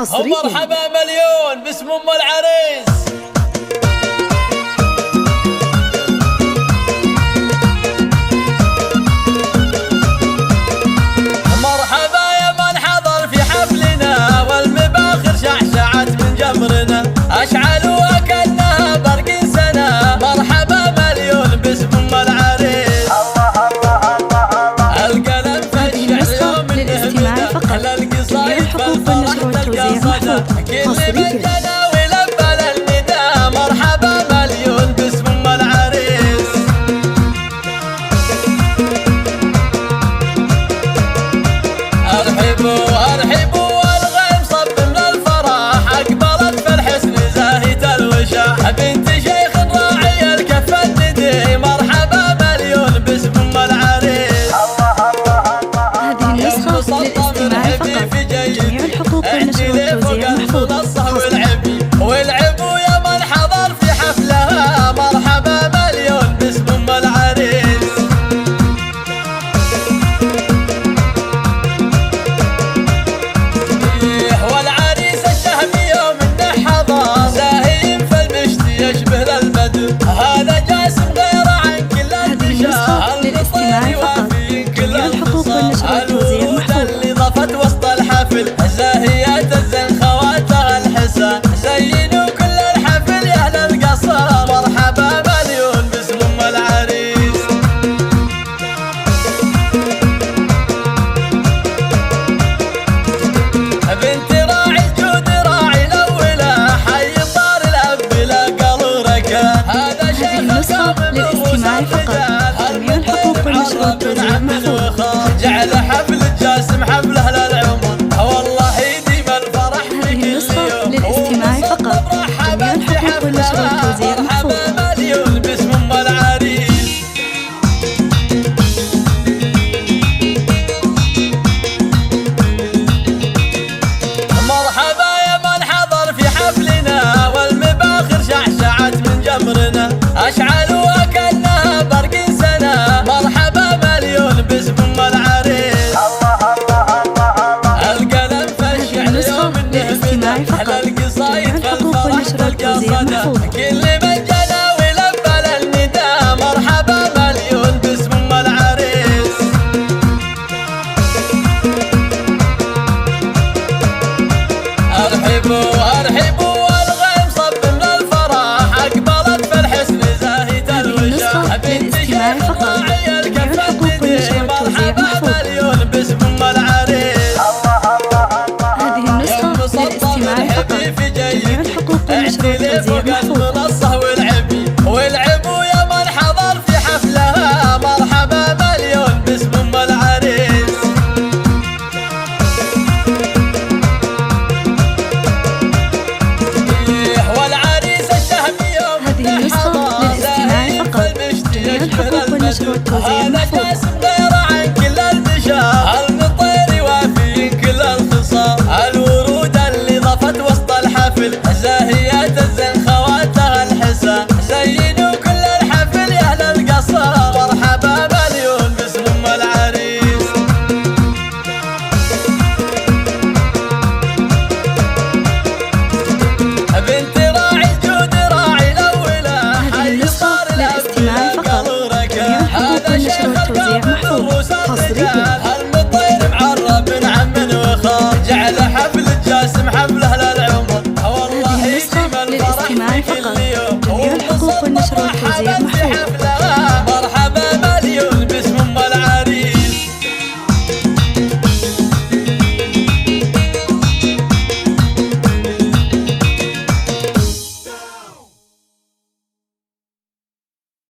حصريا. مرحبا مليون باسم ام العريس. مرحبا يا من حضر في حفلنا والمباخر شعشعت من جمرنا اشعلوا كأنها برق سنة. مرحبا مليون باسم ام العريس. القلم فالشعر يوم للاستماع فقط. جميع الحقوق والنشر والتوزيع محفوظ حصريا. مرحبا مليون باسم ام العريس. ارحبوا والغيم صب من الفرح اقبلت في الحسن زاهية الوشاح بنت شيخ راعي الكف الندي. مرحبا مليون باسم ام العريس. هذه النسخة للاستماع فقط. جميع الحقوق والنشر والتوزيع محفوظ حصريا. والعبوا يا من حضر في حفلها. مرحبا مليون باسم ام العريس. والعريس الشهمي يوم انه حضر زاهين في المشت يشبه للبدر. هذا جاسم غير عن كل الرجال للاستماع فقط. جميع الحقوق والنشر والتوزيع محفوظ اللي ضفت وسط الحفل زاهيات الزن خواتها الحسن زينوا كل الحفل يا اهل القصر. مرحبا مليون باسم ام العريس. بنت راعي الجود راعي الاولى حي طار الاب لا قال ركان. هذا شيخ النسخة للاستماع فقط. جميع الحقوق والنشر والتوزيع محفوظ. جعل حفل جاسم حفله للعمر والله يديم الفرح هذه النسخة للاستماع فقط. جميع الحقوق والنشر والتوزيع محفوظ. مرحبا مليون باسم ام العريس. مرحبا يا من حضر في حفلنا والمباخر شعشعت من جمرنا اشعلوا كأنها برق سنة. مرحبا مليون باسم ام العريس. القلم فالشعر يوم للاستماع فقط. جميع الحقوق والنشر والتوزيع محفوظ. كل من جنى ولبى للنداء. مرحبا مليون باسم ام العريس. ارحبوا والغيم صب من الفرح اقبلت في الحسن زاهية الوشاح بنت للاستماع شيخ فقط. راعي جميع الكف الحقوق والنشر والتوزيع مرحبا محفوظ. مليون باسم ام العريس. هذه النسخة للاستماع فقط. جميع الحقوق والنشر والتوزيع محفوظ. والعبوا يا من حضر في حفلها. مرحبا مليون باسم ام العريس. والعريس الشهمي يوم هذه النسخة للاستماع فقط. جميع الحقوق والنشر والتوزيع محفوظ. جاسم غير عن كل البشار المطير وافي كل الخصال. الورود اللي ضفت وسط الحفل زاهيات الزن خواتها الحسن زينوا كل الحفل يا اهل القصر. مرحبا مليون باسم ام العريس. بنت راعي الجود راعي الاولى هذه النسخة للاستماع فقط. جميع الحقوق والنشر والتوزيع محفوظ حصريا. المطير معرب عم وخال جعل حفل جاسم حفله للعمر والله هذه النسخة يديم الفرح للاستماع في كل فقط. يوم. جميع الحقوق والنشر والتوزيع محفوظ.